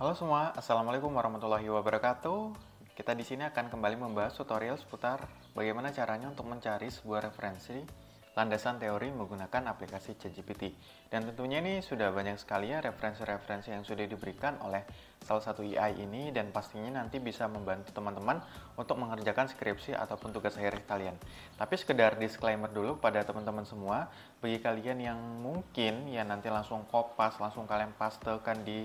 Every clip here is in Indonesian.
Halo semua, Assalamualaikum warahmatullahi wabarakatuh. Kita di sini akan kembali membahas tutorial seputar bagaimana caranya untuk mencari sebuah referensi landasan teori menggunakan aplikasi ChatGPT. Dan tentunya ini sudah banyak sekali ya referensi-referensi yang sudah diberikan oleh salah satu AI ini, dan pastinya nanti bisa membantu teman-teman untuk mengerjakan skripsi ataupun tugas akhir kalian. Tapi sekedar disclaimer dulu pada teman-teman semua, bagi kalian yang mungkin ya nanti langsung kopas, langsung kalian pastekan di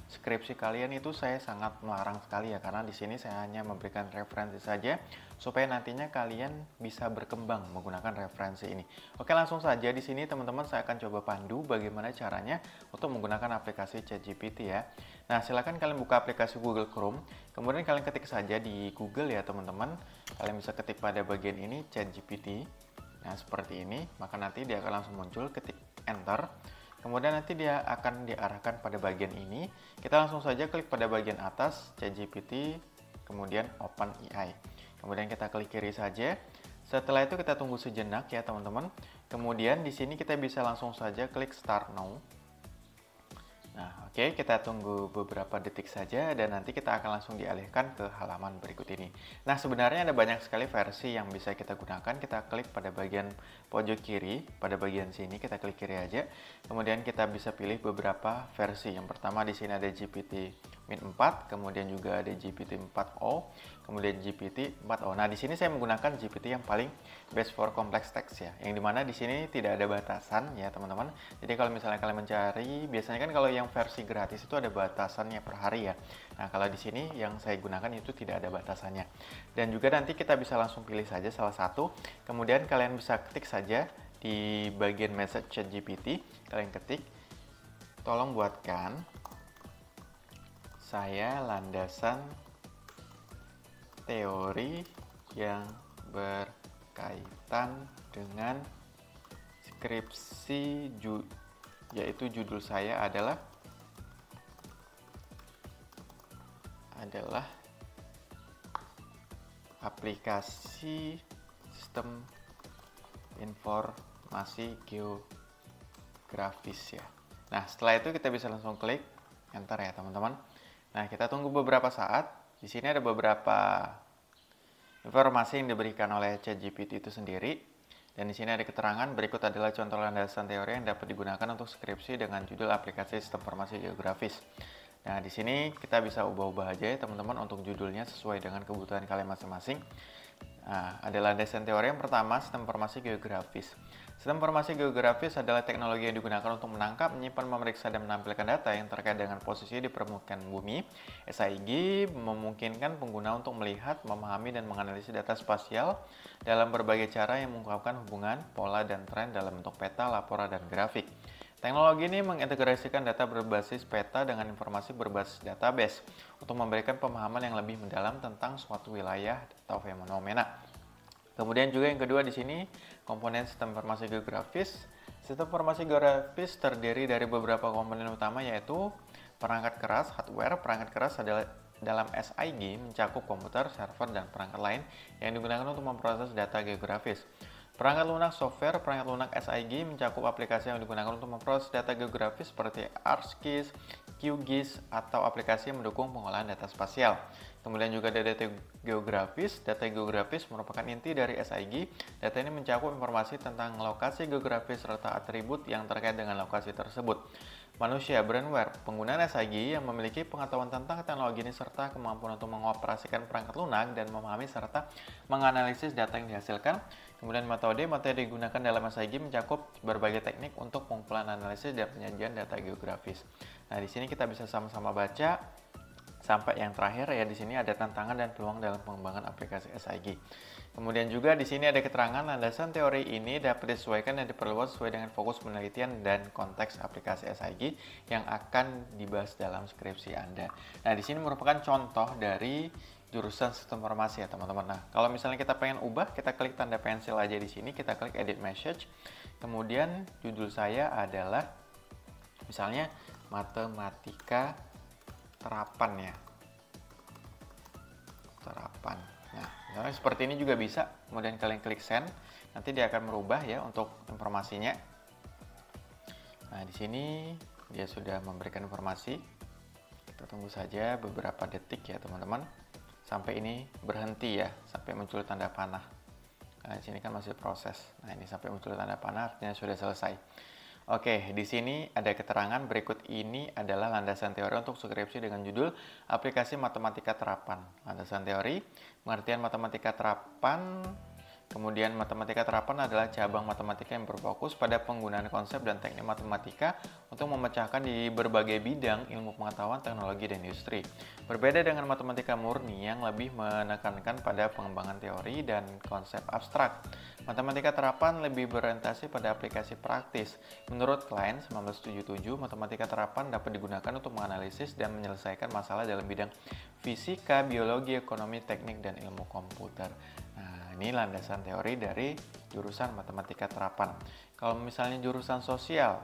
skripsi kalian, itu saya sangat melarang sekali ya, karena di sini saya hanya memberikan referensi saja supaya nantinya kalian bisa berkembang menggunakan referensi ini. Oke, langsung saja di sini teman-teman saya akan coba pandu bagaimana caranya untuk menggunakan aplikasi ChatGPT ya. Nah, silakan kalian buka aplikasi Google Chrome, kemudian kalian ketik saja di Google ya teman-teman. Kalian bisa ketik pada bagian ini ChatGPT. Nah, seperti ini, maka nanti dia akan langsung muncul, ketik enter. Kemudian nanti dia akan diarahkan pada bagian ini. Kita langsung saja klik pada bagian atas ChatGPT, kemudian Open AI. Kemudian kita klik kiri saja. Setelah itu kita tunggu sejenak ya teman-teman. Kemudian di sini kita bisa langsung saja klik Start Now. Nah, oke, kita tunggu beberapa detik saja dan nanti kita akan langsung dialihkan ke halaman berikut ini. Nah, sebenarnya ada banyak sekali versi yang bisa kita gunakan. Kita klik pada bagian pojok kiri, pada bagian sini kita klik kiri aja. Kemudian kita bisa pilih beberapa versi. Yang pertama di sini ada GPT-Min 4, kemudian juga ada GPT-4o, kemudian GPT-4o. Nah, di sini saya menggunakan GPT yang paling best for complex text ya. Yang dimana di sini tidak ada batasan ya, teman-teman. Jadi kalau misalnya kalian mencari, biasanya kan kalau yang versi gratis itu ada batasannya per hari ya. Nah, kalau di sini yang saya gunakan itu tidak ada batasannya. Dan juga nanti kita bisa langsung pilih saja salah satu. Kemudian kalian bisa ketik saja di bagian message ChatGPT, kalian ketik, tolong buatkan saya landasan teori yang berkaitan dengan skripsi, yaitu judul saya adalah aplikasi sistem informasi geografis ya. Nah, setelah itu kita bisa langsung klik enter ya teman-teman. Nah, kita tunggu beberapa saat. Di sini ada beberapa informasi yang diberikan oleh ChatGPT itu sendiri. Dan di sini ada keterangan, berikut adalah contoh landasan teori yang dapat digunakan untuk skripsi dengan judul aplikasi sistem informasi geografis. Nah, di sini kita bisa ubah-ubah aja ya teman-teman untuk judulnya sesuai dengan kebutuhan kalian masing-masing. Nah, ada landasan teori yang pertama, sistem informasi geografis. Sistem informasi geografis adalah teknologi yang digunakan untuk menangkap, menyimpan, memeriksa, dan menampilkan data yang terkait dengan posisi di permukaan bumi. SIG memungkinkan pengguna untuk melihat, memahami, dan menganalisis data spasial dalam berbagai cara yang mengungkapkan hubungan, pola, dan tren dalam bentuk peta, laporan, dan grafik. Teknologi ini mengintegrasikan data berbasis peta dengan informasi berbasis database untuk memberikan pemahaman yang lebih mendalam tentang suatu wilayah atau fenomena. Kemudian juga yang kedua di sini, komponen sistem informasi geografis. Sistem informasi geografis terdiri dari beberapa komponen utama, yaitu perangkat keras, hardware. Perangkat keras adalah dalam SIG mencakup komputer, server, dan perangkat lain yang digunakan untuk memproses data geografis. Perangkat lunak software, perangkat lunak SIG mencakup aplikasi yang digunakan untuk memproses data geografis seperti ArcGIS, QGIS, atau aplikasi yang mendukung pengolahan data spasial. Kemudian juga ada data geografis. Data geografis merupakan inti dari SIG. Data ini mencakup informasi tentang lokasi geografis serta atribut yang terkait dengan lokasi tersebut. Manusia, brainware, penggunaan SIG yang memiliki pengetahuan tentang teknologi ini serta kemampuan untuk mengoperasikan perangkat lunak dan memahami serta menganalisis data yang dihasilkan. Kemudian metode digunakan dalam SIG mencakup berbagai teknik untuk pengumpulan, analisis, dan penyajian data geografis. Nah, di sini kita bisa sama-sama baca sampai yang terakhir ya. Di sini ada tantangan dan peluang dalam pengembangan aplikasi SIG. Kemudian juga di sini ada keterangan landasan teori ini dapat disesuaikan dan diperluas sesuai dengan fokus penelitian dan konteks aplikasi SIG yang akan dibahas dalam skripsi Anda. Nah, di sini merupakan contoh dari jurusan sistem informasi ya teman-teman. Nah, kalau misalnya kita pengen ubah, kita klik tanda pensil aja di sini, kita klik edit message. Kemudian judul saya adalah misalnya matematika terapan ya. Terapan. Nah, misalnya seperti ini juga bisa. Kemudian kalian klik send, nanti dia akan merubah ya untuk informasinya. Nah, di sini dia sudah memberikan informasi. Kita tunggu saja beberapa detik ya teman-teman, sampai ini berhenti ya, sampai muncul tanda panah. Nah, di sini kan masih proses. Nah, ini sampai muncul tanda panah artinya sudah selesai. Oke, di sini ada keterangan berikut ini adalah landasan teori untuk skripsi dengan judul Aplikasi Matematika Terapan. Landasan teori, pengertian matematika terapan. Kemudian matematika terapan adalah cabang matematika yang berfokus pada penggunaan konsep dan teknik matematika untuk memecahkan di berbagai bidang ilmu pengetahuan, teknologi, dan industri. Berbeda dengan matematika murni yang lebih menekankan pada pengembangan teori dan konsep abstrak. Matematika terapan lebih berorientasi pada aplikasi praktis. Menurut Klein 1977, matematika terapan dapat digunakan untuk menganalisis dan menyelesaikan masalah dalam bidang fisika, biologi, ekonomi, teknik, dan ilmu komputer. Nah, ini landasan teori dari jurusan matematika terapan. Kalau misalnya jurusan sosial,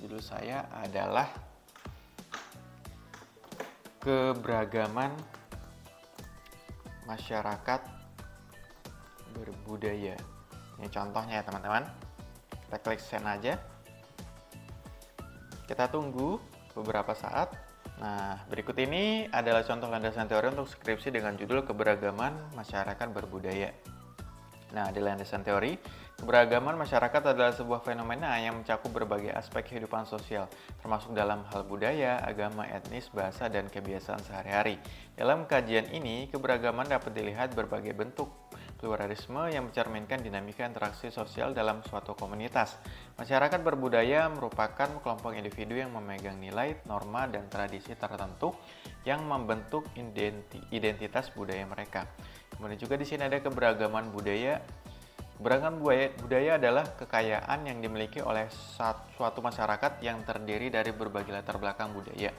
judul saya adalah keberagaman masyarakat berbudaya. Ini contohnya ya teman-teman. Kita klik send aja. Kita tunggu beberapa saat. Nah, berikut ini adalah contoh landasan teori untuk skripsi dengan judul keberagaman masyarakat berbudaya. Nah, di landasan teori, keberagaman masyarakat adalah sebuah fenomena yang mencakup berbagai aspek kehidupan sosial, termasuk dalam hal budaya, agama, etnis, bahasa, dan kebiasaan sehari-hari. Dalam kajian ini, keberagaman dapat dilihat berbagai bentuk. Pluralisme yang mencerminkan dinamika interaksi sosial dalam suatu komunitas. Masyarakat berbudaya merupakan kelompok individu yang memegang nilai, norma, dan tradisi tertentu yang membentuk identitas budaya mereka. Kemudian juga di sini ada keberagaman budaya. Keberagaman budaya adalah kekayaan yang dimiliki oleh suatu masyarakat yang terdiri dari berbagai latar belakang budaya.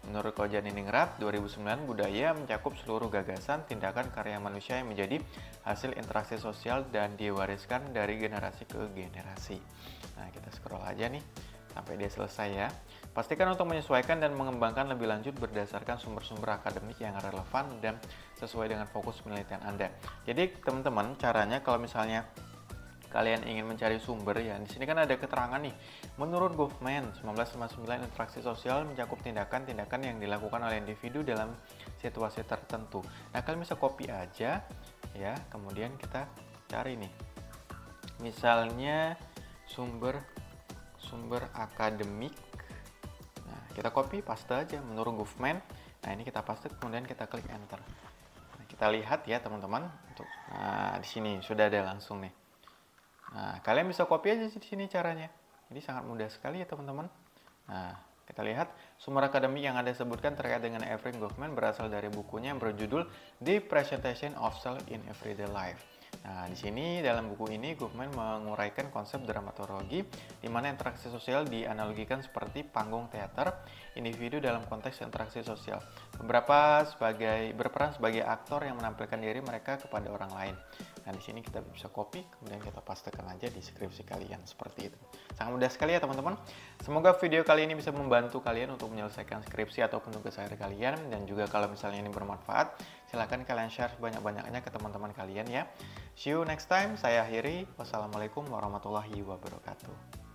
Menurut Koja Niningrat 2009, budaya mencakup seluruh gagasan, tindakan, karya manusia yang menjadi hasil interaksi sosial dan diwariskan dari generasi ke generasi. Nah, kita scroll aja nih sampai dia selesai ya. Pastikan untuk menyesuaikan dan mengembangkan lebih lanjut berdasarkan sumber-sumber akademik yang relevan dan sesuai dengan fokus penelitian Anda. Jadi, teman-teman, caranya kalau misalnya kalian ingin mencari sumber ya, di sini kan ada keterangan nih. Menurut Goffman 1959, interaksi sosial mencakup tindakan-tindakan yang dilakukan oleh individu dalam situasi tertentu. Nah, kalian bisa copy aja ya, kemudian kita cari nih. Misalnya sumber akademik. Nah, kita copy paste aja menurut Goffman. Nah, ini kita paste kemudian kita klik enter. Nah, kita lihat ya, teman-teman. Nah, di sini sudah ada langsung nih. Nah, kalian bisa copy aja di sini caranya. Jadi sangat mudah sekali ya teman-teman. Nah, kita lihat sumber akademik yang Anda sebutkan terkait dengan Erving Goffman berasal dari bukunya yang berjudul The Presentation of Self in Everyday Life. Nah, di sini dalam buku ini Goffman menguraikan konsep dramaturgi di mana interaksi sosial dianalogikan seperti panggung teater individu dalam konteks interaksi sosial. Beberapa berperan sebagai aktor yang menampilkan diri mereka kepada orang lain. Nah, di sini kita bisa copy, kemudian kita pastekan aja di skripsi kalian seperti itu. Sangat mudah sekali ya teman-teman. Semoga video kali ini bisa membantu kalian untuk menyelesaikan skripsi ataupun tugas akhir kalian. Dan juga kalau misalnya ini bermanfaat, silahkan kalian share sebanyak-banyaknya ke teman-teman kalian ya. See you next time. Saya akhiri. Wassalamualaikum warahmatullahi wabarakatuh.